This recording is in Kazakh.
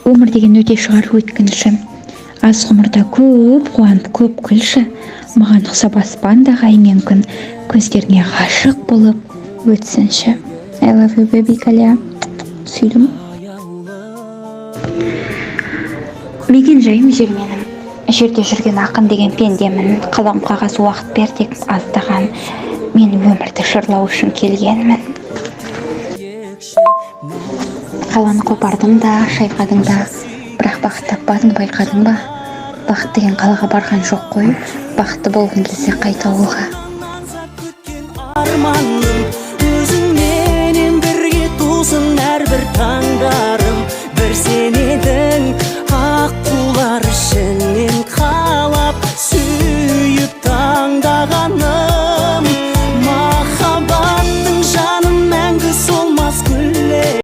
Өмір деген өте шығар өткінші. Аз ғұмырда көп қуанып, көп күлші. Маған ұқсап аспандағы ай мен күн, көздеріңе ғашық болып өтсінші. I love you, baby, Каля. Сүйдім. Мекен жайым жер менің. Жерде жүрген ақын деген пендемін. Қалам қағаз уақыт бер тек аздаған. Мен өмірді шырлау үшін келгенмін. Қаланы қопардың да, шайқадың да, бірақ бақыт таппадың, байқадың ба? Бақыт деген қалаға барған жоқ қой, бақытты болғың келсе қайта ауылға.